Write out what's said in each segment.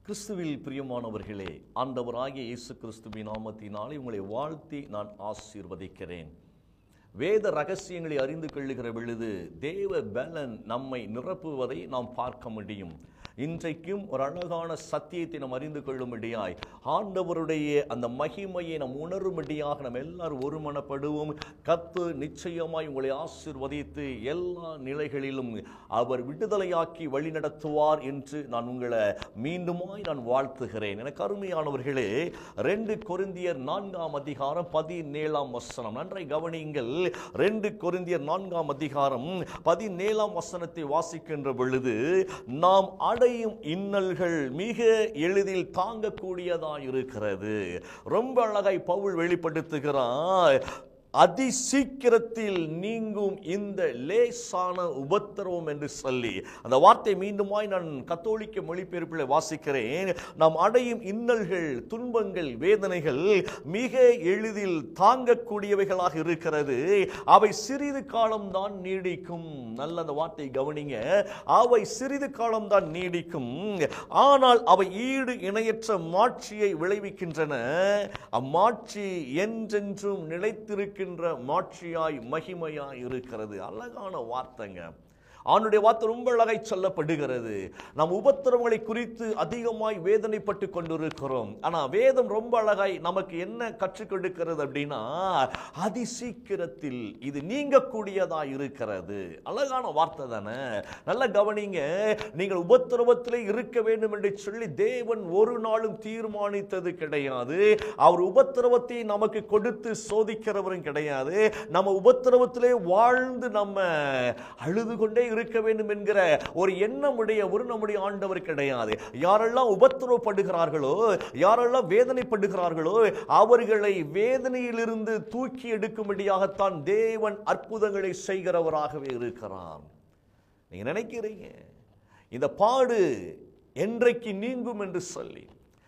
கிறிஸ்துவில் பிரியமானவர்களே, ஆண்டவராகிய இயேசு கிறிஸ்துவின் நாமத்தினாலே உங்களை வாழ்த்தி நான் ஆசீர்வதிக்கிறேன். வேத ரகசியங்களை அறிந்து கொள்ளுகிற பொழுது தேவ பலன் நம்மை நிரப்புவதை நாம் பார்க்க முடியும். இன்றைக்கும் ஒரு அழகான சத்தியத்தை நாம் அறிந்து கொள்ளும்படியாய் ஆண்டவருடைய அந்த மகிமையை நாம் உணரும்படியாக நாம் எல்லாரும் ஒருமனப்படுவோம். கர்த்தர் நிச்சயமாய் உங்களை ஆசீர்வதித்து எல்லா நிலைகளிலும் அவர் விடுதலையாக்கி வழிநடத்துவார் என்று நான் உங்களை மீண்டுமாய் நான் வாழ்த்துகிறேன். எனக்கு அருமையானவர்களே, 2 கொரிந்தியர் 4ஆம் அதிகாரம் 17ஆம் வசனம் நன்றை கவனியுங்கள். 2 கொரிந்தியர் 4ஆம் அதிகாரம் 17ஆம் வசனத்தை வாசிக்கின்ற பொழுது, நாம் அடையும் இன்னல்கள் மிக எளிதில் தாங்கக்கூடியதாக இருக்கிறது. ரொம்ப அழகாய் பவுல் வெளிப்படுத்துகிறார். அதிசீக்கிரத்தில் நீங்கும் இந்த லேசான உபத்திரவம் என்று சொல்லி அந்த வார்த்தை மீண்டுமாய் நான் கத்தோலிக்க மொழிபெயர்ப்பில் வாசிக்கிறேன். நாம் அடையும் இன்னல்கள், துன்பங்கள், வேதனைகள் மிக எளிதில் தாங்கக்கூடியவைகளாக இருக்கிறது. அவை சிறிது காலம்தான் நீடிக்கும். நல்ல அந்த வார்த்தை கவனிங்க. அவை சிறிது காலம்தான் நீடிக்கும், ஆனால் அவை ஈடு இணையற்ற மாட்சியை விளைவிக்கின்றன. அம்மாட்சி என்றென்றும் நிலைத்திருக்க மாட்சியாய் மகிமையாய் இருக்கிறது. அழகான வார்த்தைங்க. அவனுடைய வார்த்தை ரொம்ப அழகாய் சொல்லப்படுகிறது. நாம் உபத்திரவங்களை குறித்து அதிகமாய் வேதனைப்பட்டு கொண்டிருக்கிறோம். ஆனால் வேதம் ரொம்ப அழகாய் நமக்கு என்ன கற்றுக் கொடுக்கிறது அப்படின்னா, அதிசீக்கிரத்தில் இது நீங்கக்கூடியதாக இருக்கிறது. அழகான வார்த்தை தானே. நல்ல கவனிங்க. நீங்கள் உபத்திரவத்திலே இருக்க வேண்டும் என்று சொல்லி தேவன் ஒரு நாளும் தீர்மானித்தது கிடையாது. அவர் உபத்திரவத்தை நமக்கு கொடுத்து சோதிக்கிறவரும் கிடையாது. நம்ம உபத்திரவத்திலே வாழ்ந்து நம்ம அழுது கொண்டே இருக்க வேண்டும் என்கிற ஒரு எண்ணம் உடைய ஒரு நம்முடைய ஆண்டவர் கிடையாது. யாரெல்லாம் உபத்திரவப்படுகிறார்களோ, யாரெல்லாம் வேதனைப்படுகிறார்களோ, அவர்களை வேதனையிலிருந்து தூக்கி எடுக்கும்படியாகத்தான் தேவன் அற்புதங்களை செய்கிறவராகவே இருக்கிறார். நீங்க நினைக்கிறீங்க இந்த பாடு என்றைக்கு நீங்கும் என்று சொல்லி,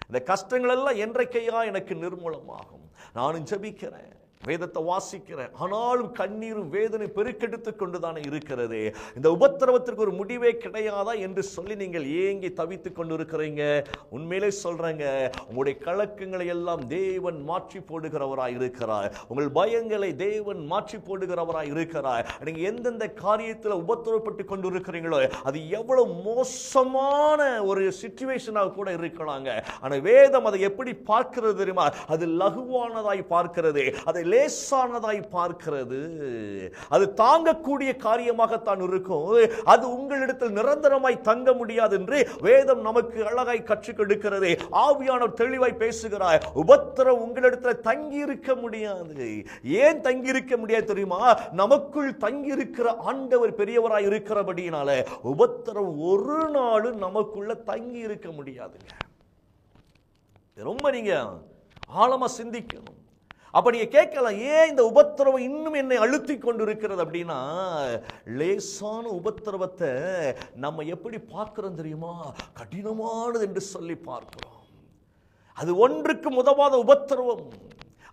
இந்த கஷ்டங்கள் எல்லாம் என்றைக்கையா எனக்கு நிர்மூலமாகும்? நானும் ஜெபிக்கிறேன், வேதத்தை வாசிக்கிறேன், ஆனாலும் கண்ணீரும் வேதனை பெருக்கெடுத்து கொண்டுதானே இருக்கிறது. இந்த உபத்திரவத்திற்கு ஒரு முடிவே கிடையாதா என்று சொல்லி நீங்கள் ஏங்கி தவித்துக் கொண்டிருக்கிறீங்க. உண்மையிலே சொல்றேங்க, உங்களுடைய கலக்கங்களை எல்லாம் தேவன் மாற்றி போடுகிறவராய் இருக்கிறார். உங்கள் பயங்களை தேவன் மாற்றி போடுகிறவராய் இருக்கிறார். நீங்க எந்தெந்த காரியத்தில் உபத்திரவப்பட்டு கொண்டிருக்கிறீங்களோ, அது எவ்வளவு மோசமான ஒரு சிச்சுவேஷனாக கூட இருக்கலாங்க. ஆனால் வேதம் அதை எப்படி பார்க்கிறது தெரியுமா? அது லகுவானதாய் பார்க்கிறது, அதை லேசானதாய் பார்க்கிறது. அது தாங்கக்கூடிய காரியமாகத்தான் இருக்கும். அது உங்களிடத்தில் நிரந்தரமாய் தங்க முடியாது என்று வேதம் நமக்கு அழகாய் கற்றுக் கொடுக்கிறது. ஆவியானவர் தெளிவாய் பேசுகிறார். உபத்திரம் உங்களிடத்தில் தங்கி இருக்க முடியாது. ஏன் தங்கி இருக்க முடியாது தெரியுமா? நமக்குள் தங்கி இருக்கிற ஆண்டவர் பெரியவராய் இருக்கிறபடியினால உபத்திரம் ஒரு நாளும் நமக்குள்ள தங்கி இருக்க முடியாதுங்க. ரொம்ப நீங்க ஆழமா சிந்திக்கணும். அப்ப நீங்க கேட்கலாம், ஏன் இந்த உபத்திரவம் இன்னும் என்னை அழுத்தி கொண்டு இருக்கிறது அப்படின்னா, லேசான உபத்திரவத்தை நம்ம எப்படி பார்க்கிறோம் தெரியுமா? கடினமானது என்று சொல்லி பார்க்கிறோம். அது ஒன்றுக்கு உதவாத உபத்திரவம்.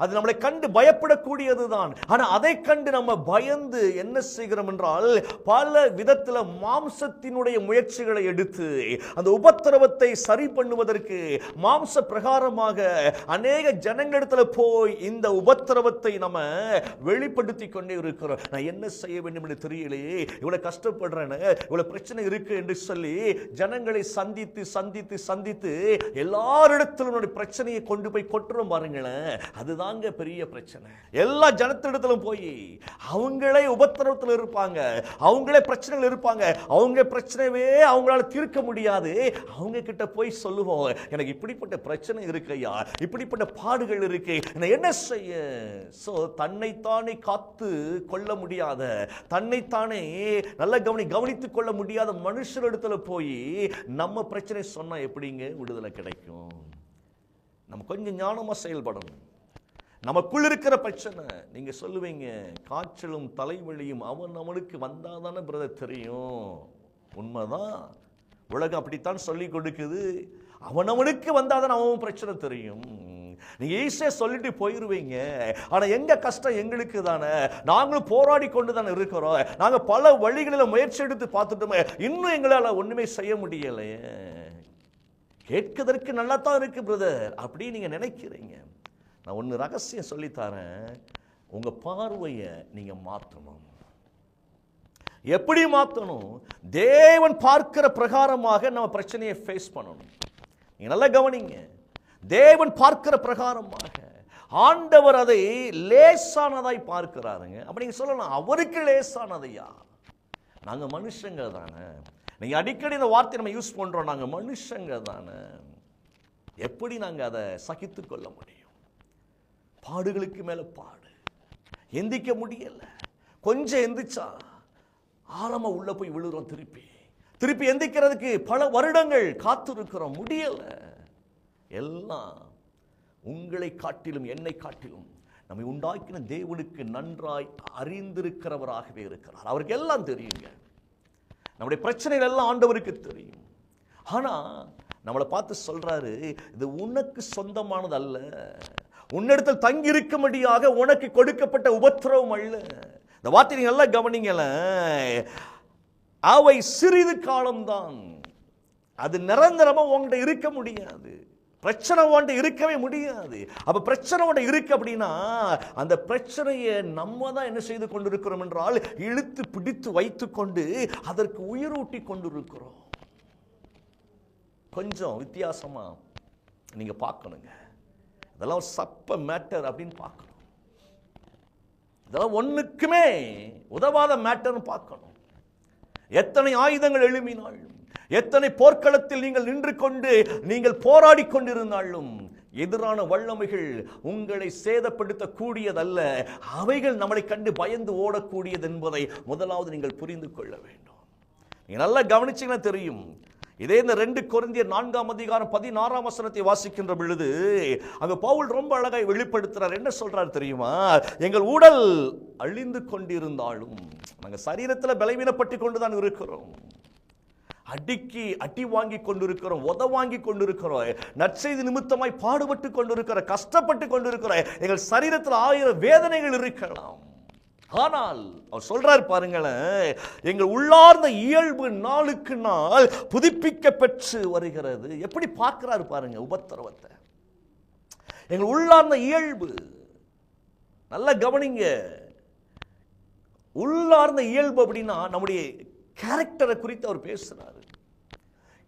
அது நம்மளை கண்டு பயப்படக்கூடியதுதான். ஆனால் அதை கண்டு நம்ம பயந்து என்ன செய்கிறோம் என்றால், பல விதத்தில் மாம்சத்தினுடைய முயற்சிகளை எடுத்து அந்த உபத்திரவத்தை சரி பண்ணுவதற்கு மாம்ச பிரகாரமாக அநேக ஜனங்களிடத்தில் போய் இந்த உபத்திரவத்தை நம்ம வெளிப்படுத்தி கொண்டே இருக்கிறோம். நான் என்ன செய்ய வேண்டும் என்று தெரியலையே, இவ்வளவு கஷ்டப்படுறேன், இவ்வளவு பிரச்சனை இருக்கு என்று சொல்லி ஜனங்களை சந்தித்து சந்தித்து சந்தித்து எல்லாரிடத்திலும் பிரச்சனையை கொண்டு போய் கொட்டுறோம் பாருங்களேன். அதுதான் பெரிய பிரச்சனை. எல்லா ஜனத்திடத்திலும் போய் அவங்களே உபத்திரவத்தில் இருப்பாங்க, அவங்களே பிரச்சனைகள் இருப்பாங்க, அவங்க பிரச்சனையே அவங்களால தீர்க்க முடியாது. அவங்க கிட்ட போய் சொல்லுவோம், எனக்கு இப்படிப்பட்ட பிரச்சனை இருக்கையா, இப்படிப்பட்ட பாடுகள் இருக்கு, நான் என்ன செய்ய? சோ தன்னைத்தானே காத்து கொள்ள முடியாத, தன்னைத்தானே நல்ல கவனித்துக் கொள்ள முடியாத மனுஷரிடத்துல போய் நம்ம பிரச்சனை சொன்னா எப்படிங்க விடுதலை கிடைக்கும்? நம்ம கொஞ்சம் ஞானமா செயல்படணும். நமக்குள் இருக்கிற பிரச்சனை நீங்க சொல்லுவீங்க, காய்ச்சலும் தலைவலியும் அவனுக்கு வந்தாதானே பிரதர் தெரியும். உண்மைதான், உலகம் அப்படித்தான் சொல்லி கொடுக்குது. அவனுக்கு வந்தாதான் அவன் பிரச்சனை தெரியும். நீங்க ஈஸியா சொல்லிட்டு போயிருவீங்க. ஆனா எங்க கஷ்டம் எங்களுக்கு தானே, நாங்களும் போராடி கொண்டு தானே இருக்கிறோம். நாங்க பல வழிகளில் முயற்சி எடுத்து பார்த்துட்டோமே, இன்னும் எங்களால ஒண்ணுமே செய்ய முடியலையே. கேட்கதற்கு நல்லா தான் இருக்கு பிரதர் அப்படி நீங்க நினைக்கிறீங்க. நான் ஒன்று ரகசியம் சொல்லித்தரேன். உங்க பார்வையை நீங்க மாற்றணும். எப்படி மாற்றணும்? தேவன் பார்க்கிற பிரகாரமாக நம்ம பிரச்சனையை ஃபேஸ் பண்ணணும். நீங்க நல்லா கவனிங்க. தேவன் பார்க்கிற பிரகாரமாக ஆண்டவர் அதை லேசானதாய் பார்க்கிறாருங்க. அப்ப நீங்க சொல்லலாம், அவருக்கு லேசானதையா? நாங்க மனுஷங்க தானே. நீங்க அடிக்கடி இந்த வார்த்தை நம்ம யூஸ் பண்றோம், நாங்க மனுஷங்க தானே. எப்படி நாங்க அதை சகித்து கொள்ள முடியும்? பாடுகளுக்கு மேல பாடு, எந்திக்க முடியல. கொஞ்சம் எந்திரிச்சா ஆழமா உள்ள போய் விழுறோம். திருப்பி எந்திக்கிறதுக்கு பல வருடங்கள் காத்திருக்கிறோம், முடியல. எல்லாம் உங்களை காட்டிலும் என்னை காட்டிலும் நம்மை உண்டாக்கின தேவனுக்கு நன்றாய் அறிந்திருக்கிறவராகவே இருக்கிறார். அவருக்கு எல்லாம் தெரியுங்க. நம்முடைய பிரச்சனைகள் எல்லாம் ஆண்டவருக்கு தெரியும். ஆனா நம்மளை பார்த்து சொல்றாரு, இது உனக்கு சொந்தமானது அல்ல, உன்னிடத்தில் தங்கி இருக்கும்படியாக உனக்கு கொடுக்கப்பட்ட உபத்திரவம் அல்ல. இந்த வார்த்தை நீங்க நல்லா கவனிங்கள. அவை சிறிது காலம்தான், அது நிரந்தரமா உங்கள்கிட்ட இருக்க முடியாது. பிரச்சனை உன்கிட்ட இருக்கவே முடியாது. அப்ப பிரச்சனை உன்கிட்ட இருக்கு அப்படின்னா அந்த பிரச்சனையை நம்ம தான் என்ன செய்து கொண்டிருக்கிறோம் என்றால் இழுத்து பிடித்து வைத்துக் கொண்டு அதற்கு உயிரூட்டி கொண்டிருக்கிறோம். கொஞ்சம் வித்தியாசமா நீங்க பார்க்கணுங்க. இதெல்லாம் சப்ப மேட்டர் அப்படின்னு பார்க்கணும். இதெல்லாம் ஒண்ணுக்குமே உதவாத மேட்டர்னு பார்க்கணும். எத்தனை ஆயுதங்கள் எழும்பினாலும், எத்தனை போர்க்களத்தில் நீங்கள் நின்று கொண்டு நீங்கள் போராடி கொண்டிருந்தாலும் எதிரான வல்லமைகள் உங்களை சேதப்படுத்த கூடியதல்ல, அவைகள் நம்மளை கண்டு பயந்து ஓடக்கூடியது என்பதை முதலாவது நீங்கள் புரிந்து கொள்ள வேண்டும். நீங்க நல்லா கவனிச்சீங்கன்னா தெரியும். இதே இந்த 2 கொரிந்தியர் 4:16 வாசிக்கின்ற பொழுது அங்க பவுல் ரொம்ப அழகாய் வெளிப்படுத்துறார். என்ன சொல்றார் தெரியுமா? எங்கள் உடல் அழிந்து கொண்டிருந்தாலும், நாங்க சரீரத்தில் பலவீனப்பட்டு கொண்டுதான் இருக்கிறோம், அடி வாங்கி கொண்டிருக்கிறோம், உத வாங்கி கொண்டிருக்கிறோம், நற்செய்தி நிமித்தமாய் பாடுபட்டு கொண்டிருக்கிறோம், கஷ்டப்பட்டு கொண்டிருக்கிறோம், எங்கள் சரீரத்தில் 1000 வேதனைகள் இருக்கலாம். ஆனால் அவர் சொல்றார் பாருங்களேன், எங்கள் உள்ளார்ந்த இயல்பு நாளுக்கு நாள் புதுப்பிக்க பெற்று வருகிறது. எப்படி பார்க்கிறாரு பாருங்க உபத்திரவத்தை. எங்கள் உள்ளார்ந்த இயல்பு, நல்லா கவனிங்க. உள்ளார்ந்த இயல்பு அப்படின்னா நம்முடைய கேரக்டரை குறித்து அவர் பேசுறாரு.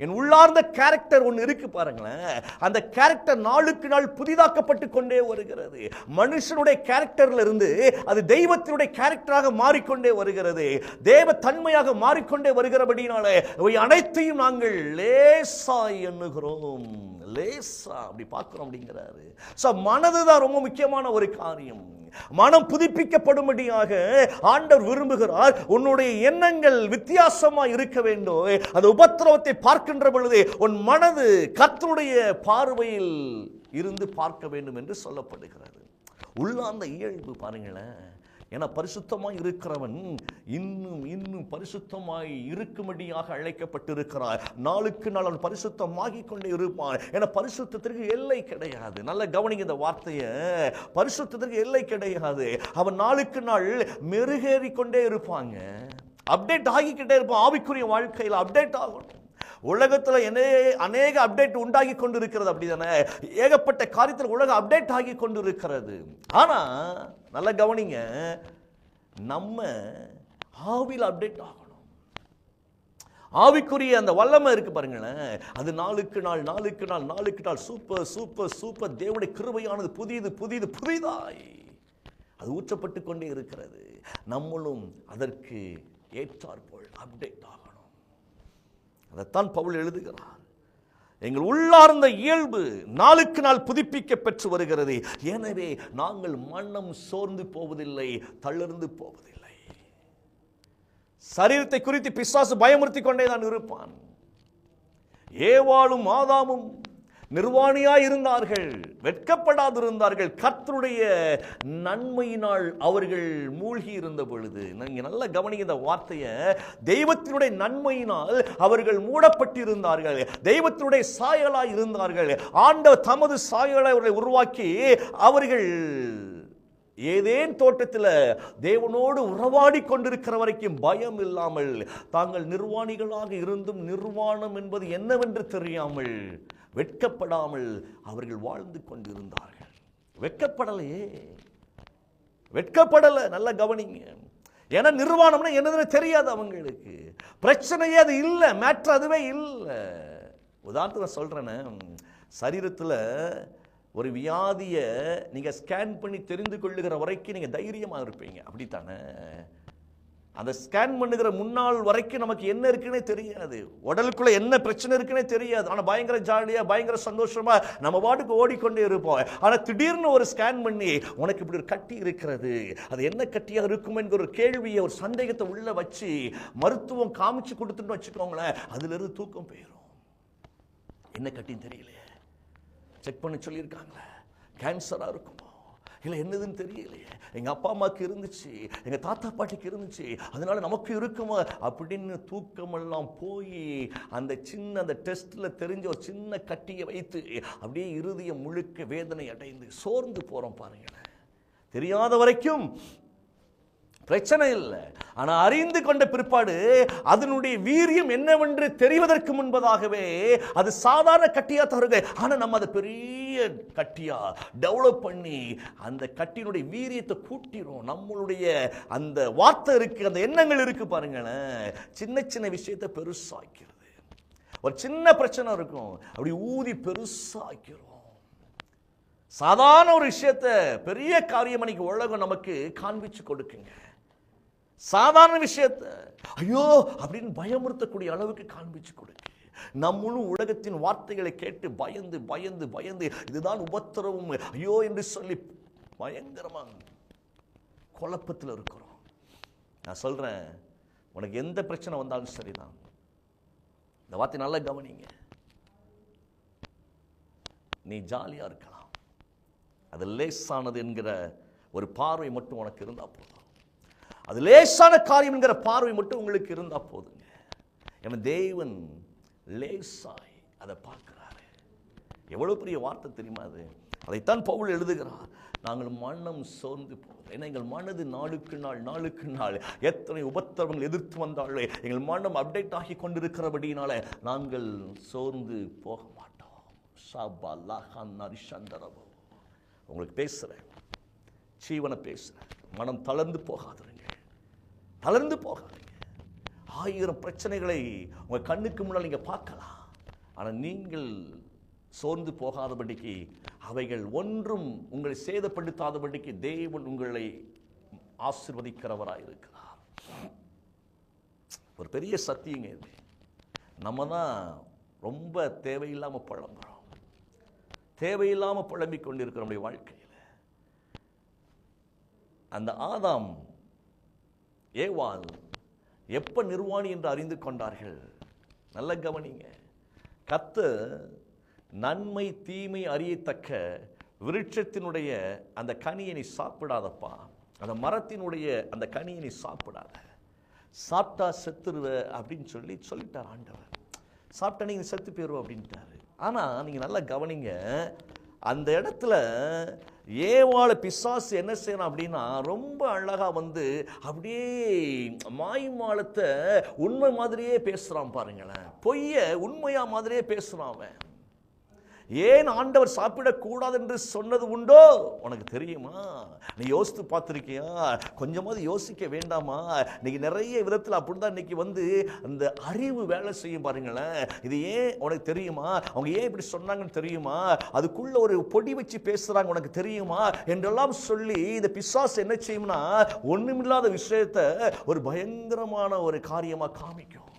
என் உள்ளார்ந்த கேரக்டர் ஒன்று இருக்கு பாருங்களேன். அந்த கேரக்டர் நாளுக்கு நாள் புதிதாக்கப்பட்டு கொண்டே வருகிறது. மனுஷனுடைய கேரக்டர்ல இருந்து அது தெய்வத்தினுடைய கேரக்டராக மாறிக்கொண்டே வருகிறது. தேவ தன்மையாக மாறிக்கொண்டே வருகிறபடினாலே இவை அனைத்தையும் நாங்கள் லேசா எண்ணுகிறோம். லேசா அப்படி பார்க்கிறோம் அப்படிங்கிறாரு. சோ மனதுதான் ரொம்ப முக்கியமான ஒரு காரியம். மனம் புதுப்பிக்கப்படும்படியாக ஆண்டவர் விரும்புகிறார். உன்னுடைய எண்ணங்கள் வித்தியாசமா இருக்க வேண்டும். அந்த உபத்திரவத்தை பார்க்கின்ற பொழுது உன் மனது கர்த்தருடைய பார்வையில் இருந்து பார்க்க வேண்டும் என்று சொல்லப்படுகிறது. உள்ளார்ந்த இயல்பு பாருங்களேன். ஏன்னா பரிசுத்தமாய் இருக்கிறவன் இன்னும் இன்னும் பரிசுத்தமாய் இருக்கும்படியாக அழைக்கப்பட்டிருக்கிறார். நாளுக்கு நாள் அவன் பரிசுத்தமாகிக் கொண்டே இருப்பான். ஏன்னா பரிசுத்தத்திற்கு எல்லை கிடையாது. நல்ல கவனிங்க இந்த வார்த்தையை. பரிசுத்தத்திற்கு எல்லை கிடையாது. அவன் நாளுக்கு நாள் மெருகேறி கொண்டே இருப்பாங்க, அப்டேட் ஆகிக்கிட்டே இருப்பான். ஆவிக்குரிய வாழ்க்கையில் அப்டேட் ஆகணும். உலகத்துல அநேக அப்டேட் உண்டாகி கொண்டு இருக்கிறது. அப்படிதானே? ஏகப்பட்ட காரியத்தில் உலகம் அப்டேட் ஆகி கொண்டு இருக்கிறது. ஆனா நல்ல கவனிங்க, நம்ம ஆவியில் அப்டேட் ஆகணும். ஆவிக்குரிய அந்த வல்லமை இருக்கு பாருங்களேன், அது நாளுக்கு நாள் நாளுக்கு நாள் நாளுக்கு நாள் சூப்பர் சூப்பர் சூப்பர் தேவனுடைய கிருபையானது புதிதாய் அது ஊற்றப்பட்டு கொண்டே இருக்கிறது. நம்மளும் அதற்கு ஏற்றாற்போல் அப்டேட் ஆகணும். அதைத்தான் பவுல் எழுதுகிறார். எங்கள் உள்ளார்ந்த இயல்பு நாளுக்கு நாள் புதுப்பிக்க பெற்று வருகிறது. எனவே நாங்கள் மனம் சோர்ந்து போவதில்லை, தளர்ந்து போவதில்லை. சரீரத்தை குறித்து பிசாசு பயமுறுத்தி கொண்டேதான் இருப்பான். ஏவாளும் ஆதாமும் நிர்வாணியாய் இருந்தார்கள், வெட்கப்படாதிருந்தார்கள். கர்த்தருடைய நன்மையினால் அவர்கள் மூழ்கி இருந்த பொழுது, நீங்க நல்ல கவனிங்க இந்த வார்த்தையை, தெய்வத்தினுடைய நன்மையினால் அவர்கள் மூடப்பட்டிருந்தார்கள், தெய்வத்தினுடைய சாயலாய் இருந்தார்கள். ஆண்டவர் தமது சாயலாய் அவர்களை உருவாக்கி அவர்கள் ஏதேன் தோட்டத்தில் தேவனோடு உறவாடி கொண்டிருக்கிற வரைக்கும் பயம் இல்லாமல், தாங்கள் நிர்வாணிகளாக இருந்தும் நிர்வாணம் என்பது என்னவென்று தெரியாமல் வெட்கப்படாமல் அவர்கள் வாழ்ந்து கொண்டிருந்தார்கள். வெட்கப்படலையே, வெட்கப்படலை. நல்லா கவனிங்க. ஏன்னா நிர்வாணம்னா என்னதுன்னு தெரியாது அவங்களுக்கு. பிரச்சனையே அது இல்லை, மேட்ரு அதுவே இல்லை. உதாரணத்துக்கு நான் சொல்கிறேன்னு, சரீரத்தில் ஒரு வியாதியை நீங்கள் ஸ்கேன் பண்ணி தெரிந்து கொள்ளுகிற வரைக்கும் நீங்கள் தைரியமாக இருப்பீங்க, அப்படித்தானே? அந்த ஸ்கேன் பண்ணுகிற முன்னாள் வரைக்கும் நமக்கு என்ன இருக்குன்னே தெரியாது, உடலுக்குள்ள என்ன பிரச்சனை இருக்குன்னே தெரியாது. ஆனால் பயங்கர ஜாலியாக பயங்கர சந்தோஷமா நம்ம பாட்டுக்கு ஓடிக்கொண்டே இருப்போம். ஆனால் திடீர்னு ஒரு ஸ்கேன் பண்ணி உனக்கு இப்படி ஒரு கட்டி இருக்கிறது, அது என்ன கட்டியாக இருக்கும் என்கிற ஒரு கேள்வியை, ஒரு சந்தேகத்தை உள்ள வச்சு மருத்துவம் காமிச்சு கொடுத்துன்னு வச்சுக்கோங்களேன், அதுல இருந்து தூக்கம் போயிடும். என்ன கட்டின்னு தெரியலையே, செக் பண்ணி சொல்லியிருக்காங்களே, கேன்சரா இருக்குமோ இல்லை என்னதுன்னு தெரியலையே, எங்கள் அப்பா அம்மாவுக்கு இருந்துச்சு, எங்கள் தாத்தா பாட்டிக்கு இருந்துச்சு, அதனால நமக்கு இருக்குமா அப்படின்னு தூக்கமெல்லாம் போய் அந்த டெஸ்ட்டில் தெரிஞ்ச ஒரு சின்ன கட்டியை வைத்து அப்படியே இருதயம் முழுக்க வேதனை அடைந்து சோர்ந்து போகிறோம் பாருங்களேன். தெரியாத வரைக்கும் பிரச்சனை இல்லை, ஆனால் அறிந்து கொண்ட பிற்பாடு அதனுடைய வீரியம் என்னவென்று தெரிவதற்கு முன்பதாகவே அது சாதாரண கட்டியா தருக. ஆனால் நம்ம அதை பெரிய கட்டியா டெவலப் பண்ணி அந்த கட்டியினுடைய வீரியத்தை கூட்டிரும். நம்மளுடைய அந்த வார்த்தை இருக்கு, அந்த எண்ணங்கள் இருக்கு பாருங்களேன், சின்ன சின்ன விஷயத்தை பெருசாக்கிறது. ஒரு சின்ன பிரச்சனை இருக்கும், அப்படி ஊதி பெருசாக்கிறோம். சாதாரண ஒரு விஷயத்தை பெரிய காரியம் அன்னைக்கு உலகம் நமக்கு காண்பிச்சு கொடுக்குங்க. சாதாரண விஷயத்தை ஐயோ அப்படின்னு பயமுறுத்தக்கூடிய அளவுக்கு காண்பிச்சு கொடுக்கு. நம்மளும் உலகத்தின் வார்த்தைகளை கேட்டு பயந்து பயந்து பயந்து இதுதான் உபத்திரவும் ஐயோ என்று சொல்லி பயங்கரமா குழப்பத்தில் இருக்கிறோம். நான் சொல்றேன், உனக்கு எந்த பிரச்சனை வந்தாலும் சரிதான், இந்த வார்த்தை நல்லா கவனிங்க, நீ ஜாலியா இருக்கலாம். அது லேசானது என்கிற ஒரு பார்வை மட்டும் உனக்கு இருந்தா போதும். அது லேசான காரியம் என்கிற பார்வை மட்டும் உங்களுக்கு இருந்தா போதுங்க. ஏன்னா தேவன் லேசாய் அதை பார்க்கிறாரு. எவ்வளவு பெரிய வார்த்தை தெரியுமா அது? அதைத்தான் பவுல் எழுதுகிறார். நாங்கள் மனம் சோர்ந்து போகிறோம். ஏன்னா எங்கள் மனது நாளுக்கு நாள் நாளுக்கு நாள் எத்தனை உபத்திரவங்கள் எதிர்த்து வந்தாலே எங்கள் மனம் அப்டேட் ஆகி கொண்டிருக்கிறபடினால நாங்கள் சோர்ந்து போக மாட்டோம். உங்களுக்கு பேசுறேன், ஜீவனை பேசுறேன், மனம் தளர்ந்து போகாதுங்க, தளர்ந்து போகாதீங்க. 1000 பிரச்சனைகளை உங்க கண்ணுக்கு முன்னால் நீங்க பார்க்கலாம், ஆனால் நீங்கள் சோர்ந்து போகாதபடிக்கு, அவைகள் ஒன்றும் உங்களை சேதப்படுத்தாதபடிக்கு தேவன் உங்களை ஆசீர்வதிக்கிறவராய் இருக்கிறார். ஒரு பெரிய சத்தியங்க இது. நம்ம தான் ரொம்ப தேவையில்லாம புலம்புறோம், தேவையில்லாம புலம்பிக் கொண்டிருக்கிற நம்முடைய வாழ்க்கையில். அந்த ஆதாம் ஏவாள் எப்ப நிர்வாணி என்று அறிந்து கொண்டார்கள்? நல்ல கவனிங்க. கர்த்தர் நன்மை தீமை அறியத்தக்க விருட்சத்தினுடைய அந்த கனியை நீ சாப்பிடாதப்பா, அந்த மரத்தினுடைய அந்த கனியை நீ சாப்பிடாத, சாப்பிட்டா செத்துருவ அப்படின்னு சொல்லிட்டார் ஆண்டவர். சாப்பிட்டா நீங்க செத்து போயிருவோம் அப்படின்ட்டாரு. ஆனா நீங்க நல்லா கவனிங்க, அந்த இடத்துல ஏவாளை பிசாசு என்ன செய்யணும் அப்படின்னா, ரொம்ப அழகா அப்படியே மாய்மாலத்தை உண்மை மாதிரியே பேசுறான் பாருங்களேன். பொய்ய உண்மையா மாதிரியே பேசுறான் அவன். ஏன் ஆண்டவர் சாப்பிடக்கூடாது என்று சொன்னது உண்டோ உனக்கு தெரியுமா? நீ யோசித்து பார்த்திருக்கியா? கொஞ்சமாவது யோசிக்க வேண்டாமா? இன்னைக்கு நிறைய விதத்தில் அப்படிதான் இன்னைக்கு அந்த அறிவு வேலை செய்யும் பாருங்களேன். இது ஏன் உனக்கு தெரியுமா? அவங்க ஏன் இப்படி சொன்னாங்கன்னு தெரியுமா? அதுக்குள்ள ஒரு பொடி வச்சு பேசுறாங்க உனக்கு தெரியுமா என்றெல்லாம் சொல்லி இந்த பிசாசு என்ன செய்யும்னா, ஒண்ணுமில்லாத விஷயத்தை ஒரு பயங்கரமான ஒரு காரியமா காமிக்கும்.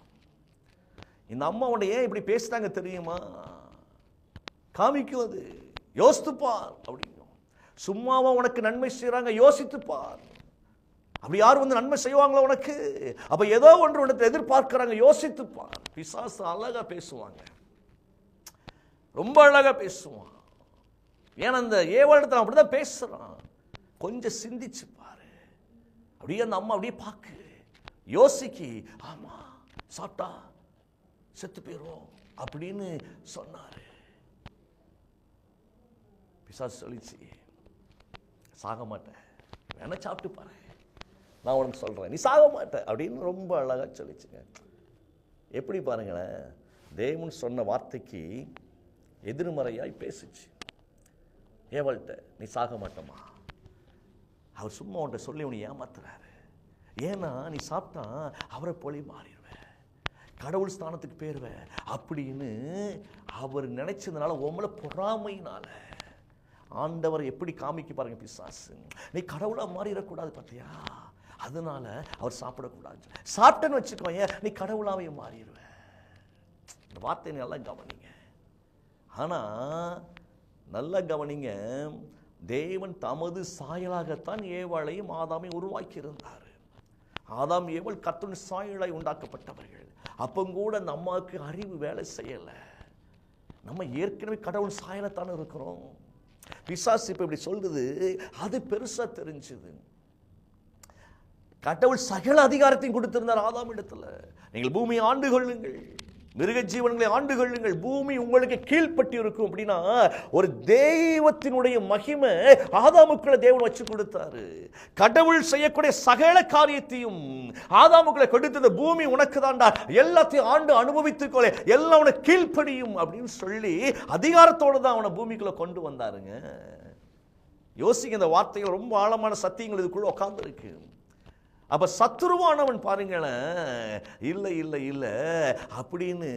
இந்த அம்மா உன்னை ஏன் இப்படி பேசுறாங்க தெரியுமா காமிக்கும். அது யோசித்துப்பார் அப்படிங்கும். சும்மாவா உனக்கு நன்மை செய்யறாங்க? யோசித்துப்பார். அப்படி யார் நன்மை செய்வாங்களோ உனக்கு? அப்ப ஏதோ ஒன்று உனக்கு எதிர்பார்க்கிறாங்க, யோசித்துப்பார். பிசாசு அழகா பேசுவாங்க, ரொம்ப அழகா பேசுவான். ஏன்னா அந்த ஏவாளத்தை அப்படிதான் பேசுறான். கொஞ்சம் சிந்திச்சு பாரு. அப்படியே அந்த அம்மா அப்படியே பாக்கு, யோசிக்கி, ஆமா சாப்பிட்டா செத்து போயிரும் அப்படின்னு சொன்னாரு. பிசாசு சொல்லிச்சு, சாக மாட்டேன், வேணா சாப்பிட்டு பாரு, நான் உனக்கு சொல்றேன், நீ சாக மாட்டேன் அப்படின்னு ரொம்ப அழகா சொல்லிச்சுங்க. எப்படி பாருங்களேன், தேவன் சொன்ன வார்த்தைக்கு எதிர்மறையாய் பேசுச்சு. ஏவாள்கிட்ட நீ சாக மாட்டோமா? அவர் சும்மா உன்ட்ட சொல்லி உன்னை ஏமாத்துறாரு. ஏன்னா நீ சாப்பிட்டா அவரை போலே மாறிடுவேன், கடவுள் ஸ்தானத்துக்கு போயிருவேன் அப்படின்னு அவர் நினைச்சதுனால உம்மள பொறாமையினால ஆண்டவர் எப்படி காமிக்க பாருங்க பிசாசு. நீ கடவுளா மாறிடக்கூடாது பார்த்தியா, அதனால அவர் சாப்பிடக்கூடாது. சாப்பிட்டேன்னு வச்சுக்கோங்க நீ கடவுளாவே மாறிடுவ. இந்த வார்த்தையை நல்லா கவனிங்க. ஆனா நல்லா கவனிங்க, தேவன் தமது சாயலாகத்தான் ஏவாளையும் ஆதாமையும் உருவாக்கி இருந்தார். ஆதாம் ஏவாள் கர்த்தரின் சாயலாய் உண்டாக்கப்பட்டவர்கள். அப்பங்கூட அந்த அம்மாவுக்கு அறிவு வேலை செய்யலை. நம்ம ஏற்கனவே கடவுள் சாயலத்தானே இருக்கிறோம். பிசாசு இப்ப இப்படி சொல்றது அது பெருசா தெரிஞ்சது. கடவுள் சகல அதிகாரத்தையும் கொடுத்திருந்தார் ஆதாம் இடத்துல. நீங்கள் பூமியை ஆண்டு கொள்ளுங்கள், மிருக ஜீவன்களை ஆண்டு கொள்ளுங்கள், பூமி உங்களுக்கு கீழ்ப்பட்டு இருக்கும் அப்படின்னா ஒரு தெய்வத்தினுடைய மகிமை ஆதாமுக்குள்ள தேவன் வச்சு கொடுத்தாரு. கடவுள் செய்யக்கூடிய சகல காரியத்தையும் ஆதாமுக்குள்ள கொடுத்தது. பூமி உனக்கு தாண்டா, எல்லாத்தையும் ஆண்டு அனுபவித்துக்கொள்ள, எல்லாம் உனக்கு கீழ்ப்படியும் அப்படின்னு சொல்லி அதிகாரத்தோடு தான் அவனை பூமிக்குள்ள கொண்டு வந்தாருங்க. யோசிங்க, இந்த வார்த்தைகள் ரொம்ப ஆழமான சத்தியங்கள் இதுக்குள்ள உட்கார்ந்து இருக்கு. அப்ப சத்துருவானவன் பாருங்களேன், இல்லை இல்லை இல்லை அப்படின்னு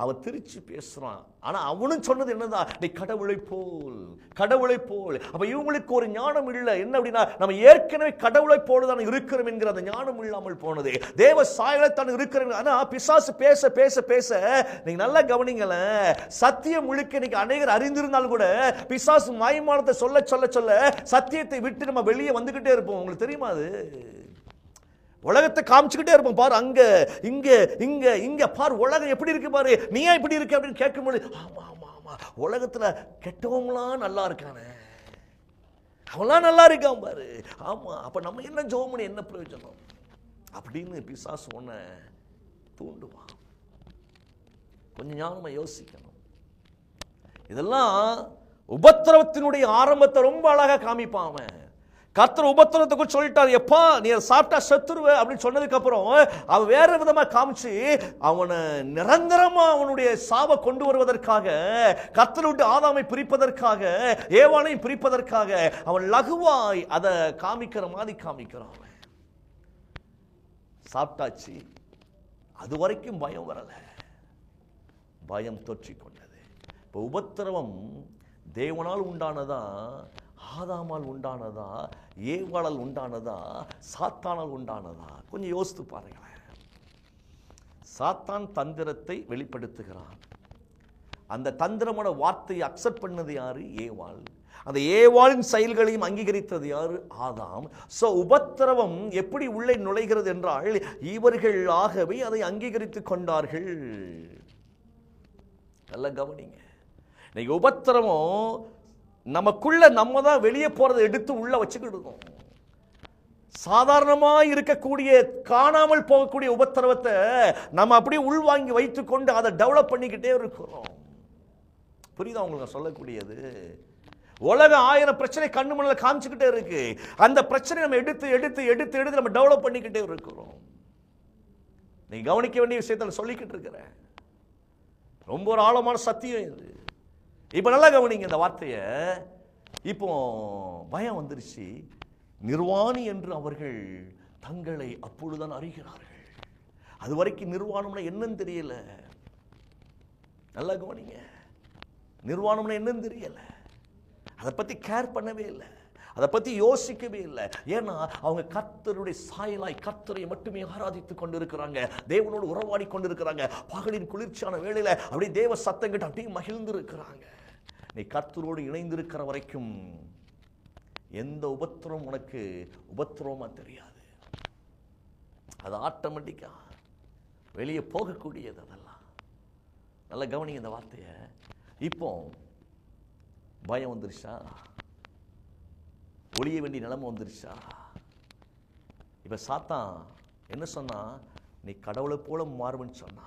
அவன் திருச்சி பேசுறான். ஆனா அவனும் சொன்னது என்னதான், நீ கடவுளை போல், கடவுளை போல். அப்ப இவங்களுக்கு ஒரு ஞானம் இல்லை. என்ன அப்படின்னா, நம்ம ஏற்கனவே கடவுளை போலதான் இருக்கிறோம் என்கிற அந்த ஞானம் இல்லாமல் போனது. தேவ சாயலைத்தான் இருக்கிறோம். ஆனா பிசாசு பேச பேச பேச நீங்க நல்லா கவனிங்களேன், சத்தியம் முழுக்க இன்னைக்கு அநேகர் அறிந்திருந்தாலும் கூட பிசாசு மாய்மானத்தை சொல்ல சொல்ல சொல்ல சத்தியத்தை விட்டு நம்ம வெளியே வந்துகிட்டே இருப்போம். உங்களுக்கு தெரியுமா? அது உலகத்தை காமிச்சுக்கிட்டே இருப்போம். பாரு அங்க இங்க இங்க இங்க பாரு, உலகம் எப்படி இருக்கு பாரு, நீ ஏன் இப்படி இருக்கு அப்படின்னு கேட்கும்போது ஆமா ஆமா ஆமா, உலகத்துல கெட்டவங்களாம் நல்லா இருக்கானே, அவன்லாம் நல்லா இருக்கான் பாரு. ஆமா, அப்ப நம்ம என்ன ஜெபம் பண்ணி என்ன பிரயோஜனம் அப்படின்னு பிசாசு ஒன்ன தூண்டுவான். கொஞ்சம் ஞானமா யோசிக்கணும். இதெல்லாம் உபத்திரவத்தினுடைய ஆரம்பத்தை ரொம்ப அழகா காமிப்பான் அவன். கர்த்தர் உபத்திரத்துக்கு சொல்லிட்டார், எப்பா நீ சாப்பிட்டா செத்துருவ அப்படின்னு சொன்னதுக்கு அப்புறம் அவன் வேற விதமா காமிச்சு அவனை நிரந்தரமா அவனுடைய சாவை கொண்டு வருவதற்காக, கர்த்தரை விட்டு ஆதாமை பிரிப்பதற்காக, ஏவாளையும் பிரிப்பதற்காக அவன் லகுவாய் அதை காமிக்கிற மாதிரி காமிக்கிறான். சாப்பிட்டாச்சு, அது வரைக்கும் பயம் வரல, பயம் தொற்றிக்கொண்டது. இப்போ உபத்திரவம் தேவனால் உண்டானதா, ஆதாமால் உண்டானதா, ஏவாளால் உண்டானதா, சாத்தானால் உண்டானதா? கொஞ்சம் யோசித்து பாருங்களேன். சாத்தான் தந்திரத்தை வெளிப்படுத்துகிறான். அந்த தந்திரமான வார்த்தையை அக்செப்ட் பண்ணது யாரு? ஏவாள். அந்த ஏவாளின் செயல்களையும் அங்கீகரித்தது யாரு? ஆதாம். சோ உபத்திரவம் எப்படி உள்ளே நுழைகிறது என்றால் இவர்கள் ஆகவே அதை அங்கீகரித்துக் கொண்டார்கள். நல்லா கவனிங்க. இன்னைக்கு உபத்திரவம் நமக்குள்ள நம்ம தான் வெளியே போறதை எடுத்து உள்ள வச்சுக்கிடுவோம். சாதாரணமா இருக்கக்கூடிய காணாமல் போகக்கூடிய உபத்திரவத்தை நம்ம அப்படியே உள்வாங்கி வைத்துக்கொண்டு அதை டெவலப் பண்ணிக்கிட்டே இருக்கிறோம். புரியுதா உங்களுக்கு சொல்லக்கூடியது? உலகம் 1000 பிரச்சனை கண்ணு முன்னால காமிச்சுக்கிட்டே இருக்கு. அந்த பிரச்சனை நம்ம எடுத்து எடுத்து எடுத்து எடுத்து நம்ம டெவலப் பண்ணிக்கிட்டே இருக்கிறோம். நீ கவனிக்க வேண்டிய விஷயத்தை சொல்லிக்கிட்டு இருக்கிறேன். ரொம்ப ஒரு ஆழமான சத்தியம் இது. இப்ப நல்லா கவனிங்க இந்த வார்த்தைய. இப்போ பயம் வந்துருச்சு. நிர்வாணி என்று அவர்கள் தங்களை அப்பொழுதுதான் அறிகிறார்கள். அது வரைக்கும் நிர்வாணம்னா என்னன்னு தெரியல. நல்லா கவனிங்க, நிர்வாணம்னா என்னன்னு தெரியல. அதை பத்தி கேர் பண்ணவே இல்லை, அதை பத்தி யோசிக்கவே இல்லை. ஏன்னா அவங்க கர்த்தருடைய சாயலாய் கர்த்தரை மட்டுமே ஆராதித்துக் கொண்டிருக்கிறாங்க, தேவனோடு உறவாடி கொண்டிருக்கிறாங்க. பகலின் குளிர்ச்சியான வேளையில அப்படியே தேவ சத்தம் கிட்ட அப்படியே மகிழ்ந்து இருக்கிறாங்க. நீ கர்த்தரோடு இணைந்திருக்கிற வரைக்கும் எந்த உபத்திரம் உனக்கு உபத்திரமா தெரியாது. அது ஆட்டோமேட்டிக்கா வெளியே போகக்கூடியது. அதெல்லாம் நல்லா கவனிங்க இந்த வார்த்தைய. இப்போ பயம் வந்துருச்சா? ஒளிய வேண்டிய நிலைமை வந்துருச்சா? இப்ப சாத்தான் என்ன சொன்னா, நீ கடவுளை போல மாறுவன்னு சொன்னா.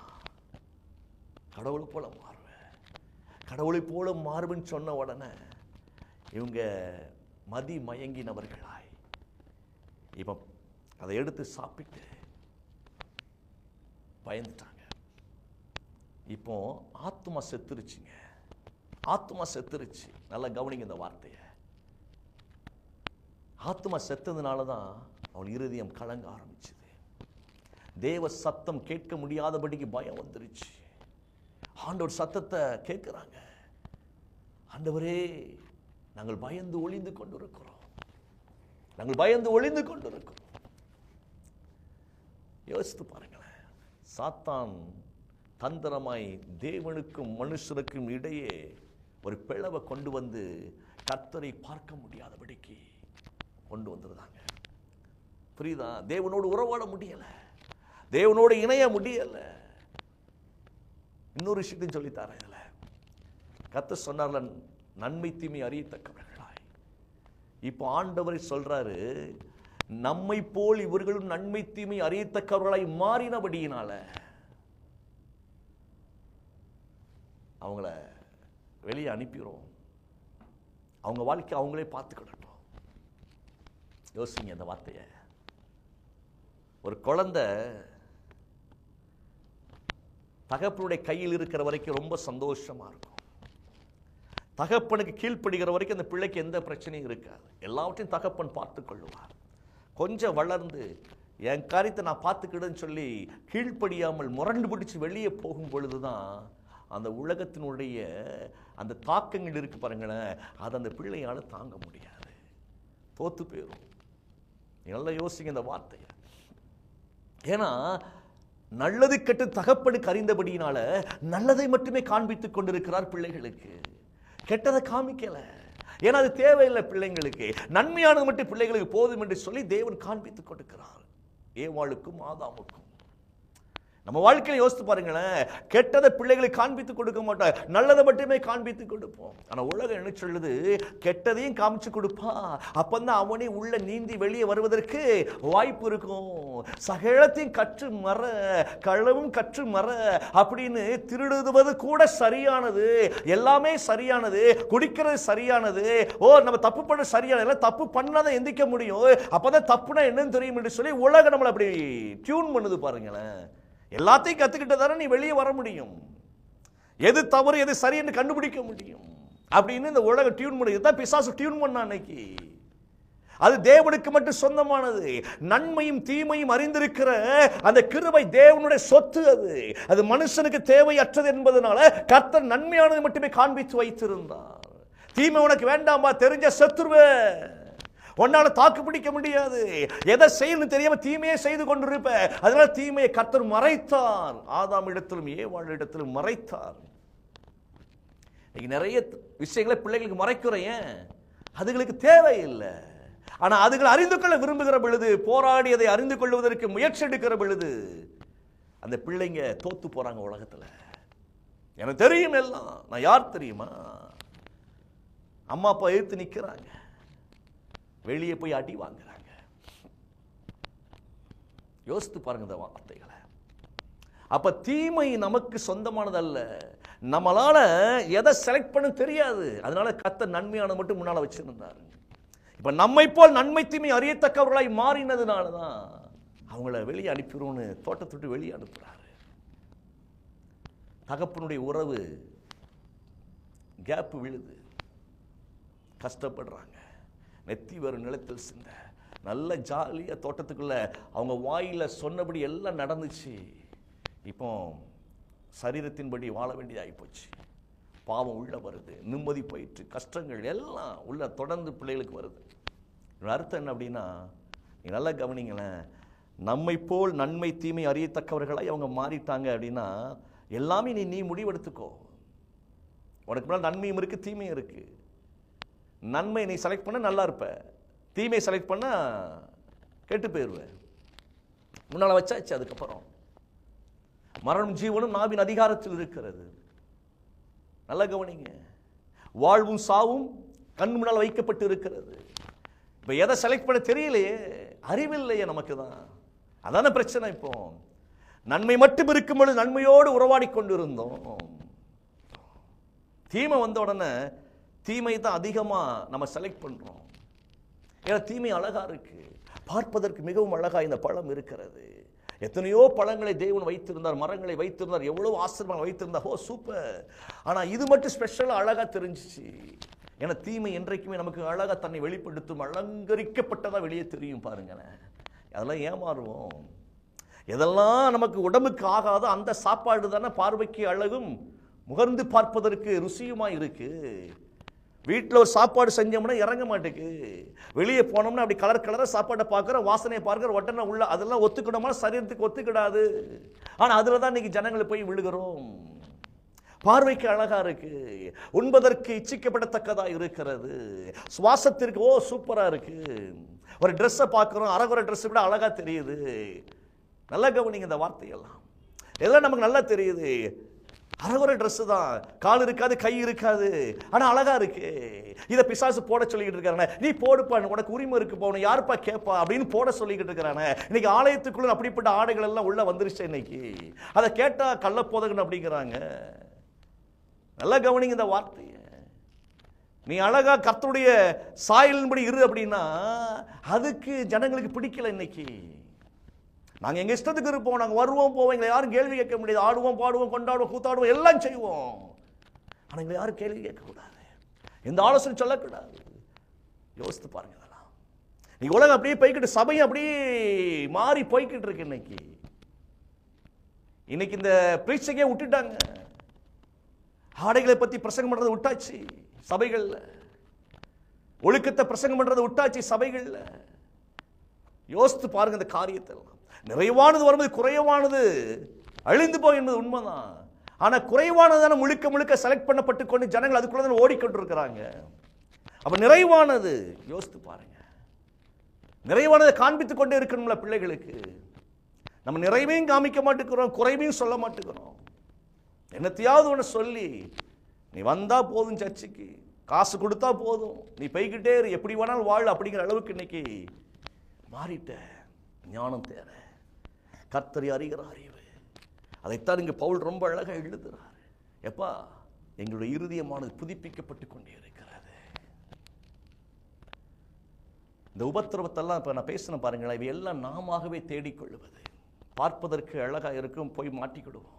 கடவுளை போல மாறுவ, கடவுளை போல மாறுவன்னு சொன்ன உடனே இவங்க மதி மயங்கினவர்களாய் இப்ப அதை எடுத்து சாப்பிட்டு பயந்துட்டாங்க. இப்போ ஆத்மா செத்துருச்சுங்க. ஆத்மா செத்துருச்சு. நல்லா கவனிங்க இந்த வார்த்தையை. ஆத்மா செத்ததுனால தான் அவள் இருதயம் கலங்க ஆரம்பிச்சது. தேவ சத்தம் கேட்க முடியாதபடிக்கு பயம் வந்துருச்சு. ஆண்டவர் சத்தத்தை கேட்கிறாங்க. ஆண்டவரே, நாங்கள் பயந்து ஒளிந்து கொண்டிருக்கிறோம், நாங்கள் பயந்து ஒளிந்து கொண்டிருக்கிறோம். யோசித்து பாருங்களேன். சாத்தான் தந்திரமாய் தேவனுக்கும் மனுஷனுக்கும் இடையே ஒரு பிளவை கொண்டு வந்து கர்த்தரை பார்க்க முடியாதபடிக்கு கொண்டு வந்துருந்தாங்க. புரியுதா? தேவனோடு உறவாட முடியல, தேவனோடு இணைய முடியல. இன்னொரு விஷயத்தையும் சொல்லித்தாரேன். இதுல கர்த்தர் சொன்னார்ல, நன்மை தீமை அறியத்தக்கவர்களாய். இப்போ ஆண்டவரை சொல்றாரு, நம்மை போல் இவர்களும் நன்மை தீமை அறியத்தக்கவர்களாய் மாறினபடியினால அவங்கள வெளியே அனுப்பிடுவோம், அவங்க வாழ்க்கை அவங்களே பார்த்துக்கிடட்டும். யோசிங்க இந்த வார்த்தையை. ஒரு குழந்தை தகப்பனுடைய கையில் இருக்கிற வரைக்கும் ரொம்ப சந்தோஷமா இருக்கும். தகப்பனுக்கு கீழ்ப்படுகிற வரைக்கும் அந்த பிள்ளைக்கு எந்த பிரச்சனையும் இருக்காது. எல்லாவற்றையும் தகப்பன் பார்த்து கொள்ளுவார். கொஞ்சம் வளர்ந்து என் காரியத்தை நான் பார்த்துக்கிடுன்னு சொல்லி கீழ்ப்படியாமல் முரண்டு பிடிச்சு வெளியே போகும் பொழுதுதான் அந்த உலகத்தினுடைய அந்த தாக்கங்கள் இருக்கு பாருங்களேன், அதை அந்த பிள்ளையால தாங்க முடியாது, தோத்து போயிடும். நல்லா யோசிங்க இந்த வார்த்தையை. ஏன்னா நல்லது கெட்டு தகப்பனுக்கு அறிந்தபடியினால நல்லதை மட்டுமே காண்பித்துக் கொண்டிருக்கிறார் பிள்ளைகளுக்கு, கெட்டதை காமிக்கல. ஏன்னா அது தேவையில்லை பிள்ளைங்களுக்கு, நன்மையானது மட்டும் பிள்ளைகளுக்கு போதும் என்று சொல்லி தேவன் காண்பித்துக் கொடுக்கிறார் ஏவாளுக்கும் ஆதாமுக்கும். நம்ம வாழ்க்கையில யோசித்து பாருங்களேன், கெட்டதை பிள்ளைகளுக்கு காண்பித்து கொடுக்க மாட்டார், நல்லதை மட்டுமே காண்பித்து கொடுப்போம். ஆனா உலகம் என்ன சொல்லுது, கெட்டதையும் காமிச்சு கொடுப்பா, அப்பந்தான் அவனே உள்ள நீந்தி வெளியே வருவதற்கு வாய்ப்பு இருக்கும். சகலத்தையும் கற்று மற, களவும் கற்று மற அப்படின்னு, திருடுவது கூட சரியானது, எல்லாமே சரியானது, குடிக்கிறது சரியானது, நம்ம தப்பு பண்ண சரியானது, தப்பு பண்ணாதான் எந்திக்க முடியும், அப்பதான் தப்புனா என்னன்னு தெரியும் என்று சொல்லி உலகம் நம்மளை அப்படி டியூன் பண்ணுது பாருங்களேன். எல்லாத்தையும் கத்துக்கிட்டதானே நீ வெளியே வர முடியும், எது தவறு எது சரி என்று கண்டுபிடிக்க முடியும் அப்படின்னு இந்த உலக டியூன் பண்ணி தான் பிசாசு டியூன் பண்ண அன்னைக்கு. அது தேவனுக்கு மட்டும் சொந்தமானது. நன்மையும் தீமையும் அறிந்திருக்கிற அந்த கிருபை தேவனுடைய சொத்து. அது மனுஷனுக்கு தேவையற்றது என்பதனால கர்த்தர் நன்மையானது மட்டுமே காண்பித்து வைத்திருந்தார். தீமை உனக்கு வேண்டாமா, தெரிஞ்ச சத்துருவே, உன்னால தாக்கு பிடிக்க முடியாது, எதை செய்யணும் தெரியாம தீமையை செய்து கொண்டிருப்ப. அதனால தீமையை கர்த்தர் மறைத்தார், ஆதாம் இடத்திலும் ஏவாள் இடத்திலும் மறைத்தார். நிறைய விஷயங்களை பிள்ளைகளுக்கு மறைக்கிறேன், அதுகளுக்கு தேவையில்லை. ஆனா அதுகளை அறிந்து கொள்ள விரும்புகிற பொழுது, போராடி அதை அறிந்து கொள்வதற்கு முயற்சி எடுக்கிற பொழுது அந்த பிள்ளைங்க தோத்து போறாங்க உலகத்துல. எனக்கு தெரியும் எல்லாம், நான் யார் தெரியுமா, அம்மா அப்பா எதிர்த்து நிக்கிறாங்க, வெளியே போய் அடி வாங்குறாங்க. யோசித்து பாருங்க இந்த வார்த்தைகளை. அப்ப தீமை நமக்கு சொந்தமானதல்ல, நம்மளால எதை செலக்ட் பண்ண தெரியாது, அதனால கர்த்தர் நன்மையானது மட்டும் முன்னால வச்சிருந்தாரு. இப்ப நம்மை போல் நன்மை தீமை அறியத்தக்கவர்களாய் மாறினதுனாலதான் அவங்கள வெளியே அனுப்பிடுவோன்னு தோட்டத்துட்டு வெளியே அனுப்புறாரு. தகப்பனுடைய உறவு கேப் விழுது, கஷ்டப்படுறாங்க, நெத்தி வரும் நிலத்தில் சிந்த. நல்ல ஜாலியா தோட்டத்துக்குள்ள அவங்க வாயில சொன்னபடி எல்லாம் நடந்துச்சு. இப்போ சரீரத்தின்படி வாழ வேண்டியதாகி போச்சு. பாவம் உள்ள வருது, நிம்மதி போயிட்டு, கஷ்டங்கள் எல்லாம் உள்ள தொடர்ந்து பிள்ளைகளுக்கு வருது. அர்த்தம் என்ன அப்படின்னா, நீ நல்லா கவனிங்களேன், நம்மை போல் நன்மை தீமை அறியத்தக்கவர்களாய் அவங்க மாறிட்டாங்க அப்படின்னா எல்லாமே நீ முடிவெடுத்துக்கோ. உனக்கு முன்னால் நன்மையும் இருக்கு தீமையும் இருக்கு. நன்மை நீ செலக்ட் பண்ண நல்லா இருப்ப, தீமை செலக்ட் பண்ண கெட்டு போயிருவ. முன்னால வச்சாச்சு. அதுக்கப்புறம் மரணம் ஜீவனும் நாவின் அதிகாரத்தில் இருக்கிறது. நல்ல கவனிங்க, வாழ்வும் சாவும் கண் முன்னால் வைக்கப்பட்டு இருக்கிறது. இப்ப எதை செலக்ட் பண்ண தெரியலையே, அறிவில்லையே நமக்கு தான், அதான பிரச்சனை. இப்போ நன்மை மட்டும் இருக்கும்பொழுது நன்மையோடு உறவாடி கொண்டிருந்தோம். தீமை வந்த உடனே தீமை தான் அதிகமா நம்ம செலக்ட் பண்றோம். ஏன்னா தீமை அழகா இருக்கு, பார்ப்பதற்கு மிகவும் அழகா இந்த பழம் இருக்கிறது, எத்தனையோ பழங்களை தேவன் வைத்திருந்தார், மரங்களை வைத்திருந்தார், எவ்வளவு ஆசீர்வாதம் வைத்திருந்தார். ஓ சூப்பர். ஆனா இது மட்டும் ஸ்பெஷலா அழகா தெரிஞ்சிச்சு. ஏன்னா தீமை என்றைக்குமே நமக்கு அழகா தன்னை வெளிப்படுத்தும், அலங்கரிக்கப்பட்டதா வெளியே தெரியும். பாருங்களேன், அதெல்லாம் ஏமாறுவோம். எதெல்லாம் நமக்கு உடம்புக்கு ஆகாதோ அந்த சாப்பாடு தானே பார்வைக்கு அழகும் முகர்ந்து பார்ப்பதற்கு ருசியுமா இருக்கு. வீட்டில் ஒரு சாப்பாடு செஞ்சோம்னா இறங்க மாட்டேக்கு. வெளியே போனோம்னா அப்படி கலர் கலராக சாப்பாட்டை பார்க்குற, வாசனையை பார்க்குற, உடனே உள்ள அதெல்லாம் ஒத்துக்கணுமா? சரீரத்துக்கு ஒத்துக்கிடாது. ஆனால் அதில் தான் இன்னைக்கு ஜனங்களை போய் விழுகிறோம். பார்வைக்கு அழகா இருக்கு, உண்பதற்கு இச்சிக்கப்படத்தக்கதா இருக்கிறது, சுவாசத்திற்கு ஓ சூப்பரா இருக்கு. ஒரு ட்ரெஸ்ஸை பார்க்குறோம், அரைகுறை ட்ரெஸ் விட அழகா தெரியுது. நல்லா கவனிங்க இந்த வார்த்தையெல்லாம், எல்லாம் நமக்கு நல்லா தெரியுது. அரைகுறை ட்ரெஸ் தான், கால் இருக்காது, கை இருக்காது, ஆனா அழகா இருக்கு. இதை பிசாசு போட சொல்லிக்கிட்டு இருக்காங்க. நீ போடுப்பா, உனக்கு உரிமை இருக்கு, போகணும், யாருப்பா கேட்பா அப்படின்னு போட சொல்லிக்கிட்டு இருக்கிறாங்க. இன்னைக்கு ஆலயத்துக்குள்ள அப்படிப்பட்ட ஆடைகள் எல்லாம் உள்ள வந்துருச்சு. இன்னைக்கு அதை கேட்டா கள்ளப்போதகன் அப்படிங்கிறாங்க. நல்லா கவனிங்க இந்த வார்த்தையை. நீ அழகா கர்த்தருடைய சாயலின்படி இரு அப்படின்னா அதுக்கு ஜனங்களுக்கு பிடிக்கல. இன்னைக்கு நாங்கள் எங்கள் இஷ்டத்துக்கு இருப்போம், நாங்கள் வருவோம் போவோம், எங்களை யாரும் கேள்வி கேட்க முடியாது. ஆடுவோம், பாடுவோம், கொண்டாடுவோம், கூத்தாடுவோம், எல்லாம் செய்வோம். ஆனால் எங்களை யாரும் கேள்வி கேட்கக்கூடாது, எந்த ஆலோசனை சொல்லக்கூடாது. யோசித்து பாருங்க இதெல்லாம். நீ உலகம் அப்படியே போய்கிட்டு, சபையும் அப்படியே மாறி போய்கிட்டு இருக்கு. இன்னைக்கு இந்த பிரீச்சைக்கே விட்டுட்டாங்க. ஆடைகளை பற்றி பிரசங்கம் பண்ணுறதை விட்டாச்சு சபைகளில். ஒழுக்கத்தை பிரசங்கம் பண்ணுறதை விட்டாச்சு சபைகளில். யோசித்து பாருங்க இந்த காரியத்தை. நிறைவானது வரும்போது குறைவானது அழிந்து போய் என்பது உண்மைதான். ஆனால் குறைவானதான முழுக்க முழுக்க செலக்ட் பண்ணப்பட்டு கொண்டு ஜனங்கள் அதுக்குள்ள தான் ஓடிக்கொண்டு இருக்கிறாங்க. அப்ப நிறைவானது யோசித்து பாருங்க. நிறைவானதை காண்பித்துக் கொண்டே இருக்கணும்ல பிள்ளைகளுக்கு. நம்ம நிறைவையும் காமிக்க மாட்டேங்கிறோம், குறைவையும் சொல்ல மாட்டேங்கிறோம். என்னத்தையாவது ஒன்று சொல்லி நீ வந்தா போதும், சர்ச்சுக்கு காசு கொடுத்தா போதும், நீ போய்கிட்டே இரு, எப்படி வேணாலும் வாழ் அப்படிங்கிற அளவுக்கு இன்னைக்கு மாறிட்ட. ஞானம் தேர கர்த்தரை அறிகிற அறிவு, அதைத்தான் இங்கே பவுல் ரொம்ப அழகா எழுதுகிறார். எப்பா, எங்களுடைய இருதயமானது புதுப்பிக்கப்பட்டு கொண்டே இருக்கிறது. இந்த உபத்திரவத்தெல்லாம் இப்போ நான் பேசின பாருங்களேன், இவை எல்லாம் நாமவே தேடிக்கொள்வது. பார்ப்பதற்கு அழகா இருக்கும், போய் மாட்டிக்கிடுவோம்.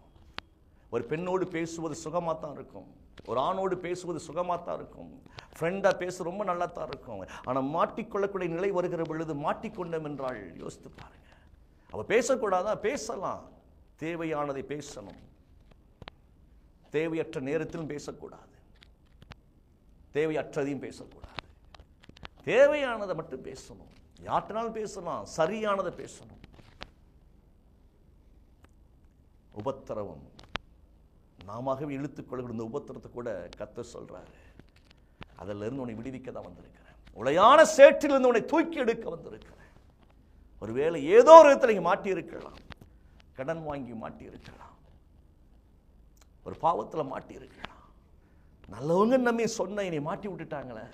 ஒரு பெண்ணோடு பேசுவது சுகமாக தான் இருக்கும், ஒரு ஆணோடு பேசுவது சுகமாக தான் இருக்கும், ஃப்ரெண்டாக பேச ரொம்ப நல்லா தான் இருக்கும். ஆனால் மாட்டிக்கொள்ளக்கூடிய நிலை வருகிற பொழுது மாட்டிக்கொண்டோம் என்றால் யோசித்து பாருங்க. அவள் பேசக்கூடாதா? பேசலாம், தேவையானதை பேசணும். தேவையற்ற நேரத்திலும் பேசக்கூடாது, தேவையற்றதையும் பேசக்கூடாது. தேவையானதை மட்டும் பேசணும். யார்கிட்டனாலும் பேசலாம், சரியானதை பேசணும். உபத்திரவம் நாமவே இழுத்துக்கொள்கிற இந்த உபத்திரத்தை கூட கர்த்தர் சொல்றாரு, அதில் இருந்து உன்னை விடுவிக்க தான் வந்திருக்கிறேன், உளையான சேற்றிலிருந்து உன்னை தூக்கி எடுக்க வந்திருக்கிறேன். ஒருவேளை ஏதோ ஒரு இடத்துல நீங்க மாட்டி இருக்கலாம், கடன் வாங்கி மாட்டி இருக்கலாம், ஒரு பாவத்தில் மாட்டி இருக்கலாம், நல்லவங்க நம்பி சொன்ன என்னை மாட்டி விட்டுட்டாங்களே,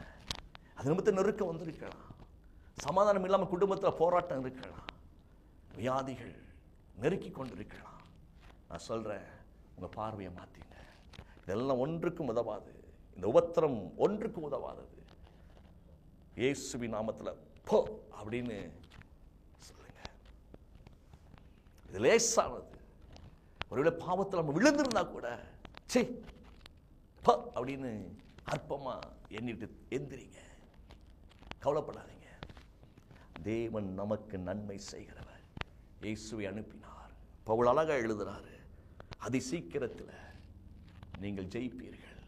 அது நிமித்தம் நெருக்க வந்திருக்கலாம், சமாதானம் இல்லாமல் குடும்பத்தில் போராட்டம் இருக்கலாம், வியாதிகள் நெருக்கி கொண்டிருக்கலாம். நான் சொல்றேன், உங்க பார்வையை மாத்திங்க. இதெல்லாம் ஒன்றுக்கும் உதவாது, இந்த உபத்திரம் ஒன்றுக்கும் உதவாதது. இயேசுவின் நாமத்தில் போ அப்படின்னு சொல்லுங்க. இது லேசானது. ஒருவேளை பாவத்தில் நம்ம விழுந்திருந்தா கூட சே போ அப்படின்னு அற்பமா எண்ணிட்டு எந்திரிங்க, கவலைப்படாதீங்க. தேவன் நமக்கு நன்மை செய்கிறவர். இயேசுவை அனுப்பினார். பவுல் அழகா எழுதுறாரு, அதி சீக்கிரத்தில் நீங்கள் ஜெயிப்பீர்கள்.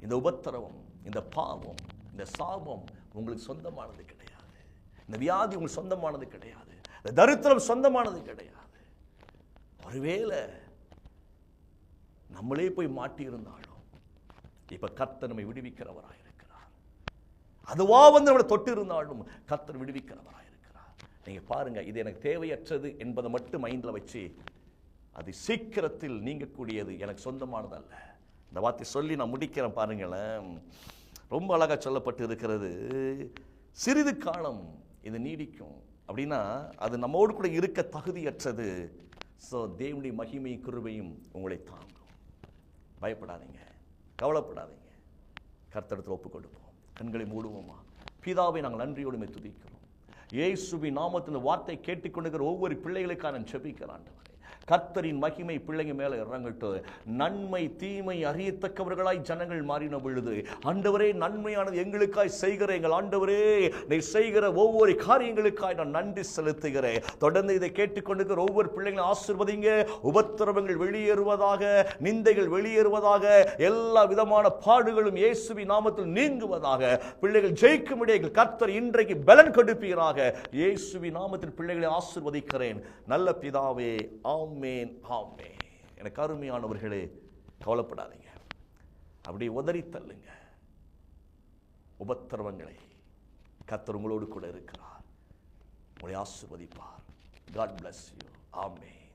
இந்த உபத்திரவம், இந்த பாவம், இந்த சாபம் உங்களுக்கு சொந்தமானது கிடையாது. இந்த வியாதி உங்களுக்கு சொந்தமானது கிடையாது. இந்த தரித்திரம் சொந்தமானது கிடையாது. ஒருவேளை நம்மளே போய் மாட்டி இருந்தாலும் இப்ப கர்த்தர் நம்மை விடுவிக்கிறவராக இருக்கிறார். அதுவா வந்து நம்மளை தொட்டு இருந்தாலும் கர்த்தர் விடுவிக்கிறவராக இருக்கிறார். நீங்க பாருங்க, இது எனக்கு தேவையற்றது என்பதை மட்டும் மைண்டில் வச்சு அது சீக்கிரத்தில் நீங்கக்கூடியது, எனக்கு சொந்தமானது அல்ல. இந்த வார்த்தை சொல்லி நான் முடிக்கிறேன் பாருங்களேன். ரொம்ப அழகாக சொல்லப்பட்டு இருக்கிறது. சிறிது காலம் இது நீடிக்கும் அப்படின்னா அது நம்மோடு கூட இருக்க தகுதியற்றது. ஸோ தேவனுடைய மகிமையும் கிருபையும் உங்களை தாங்கும். பயப்படாதீங்க, கவலைப்படாதீங்க. கர்த்தரிடத்தில் ஒப்பு கொடுப்போம். கண்களை மூடுவோமா? பிதாவை நாங்கள் நன்றியோடு துதிக்கிறோம். இயேசுவின் நாமத்தின் வார்த்தை கேட்டுக்கொண்டிருக்கிற ஒவ்வொரு பிள்ளைகளுக்காக நான் ஜெபிக்கிறேன். கர்த்தரின் மகிமை பிள்ளைங்க மேல இறங்கட்டும். நன்மை தீமை அறியத்தக்கவர்களாய் ஜனங்கள் மாறின பொழுது, ஆண்டவரே நன்மையானது எங்களுக்காய் செய்கிற எங்கள் ஆண்டவரே, நீ செய்கிற ஒவ்வொரு காரியங்களுக்காய் நான் நன்றி செலுத்துகிறேன். தொடர்ந்து இதை கேட்டுக்கொண்டிருக்கிற ஒவ்வொரு பிள்ளைங்களும் ஆசீர்வதிங்க. உபத்திரவங்கள் வெளியேறுவதாக, நிந்தைகள் வெளியேறுவதாக, எல்லா விதமான பாடுகளும் இயேசுவின் நாமத்தில் நீங்குவதாக, பிள்ளைகள் ஜெயிக்கும்படி கர்த்தர் இன்றைக்கு பலன் கொடுப்பீராக. இயேசுவின் நாமத்தில் பிள்ளைகளை ஆசீர்வதிக்கிறேன் நல்ல பிதாவே. ஆமென், ஆமென். எனக்கு அருமையானவர்களே, கவலைப்படாதீங்க, அப்படியே உதறி தள்ளுங்க உபத்திரவங்களை. கர்த்தர் உங்களோடு கூட இருக்கிறார், உங்களை ஆசீர்வதிப்பார். God bless you. ஆமென்.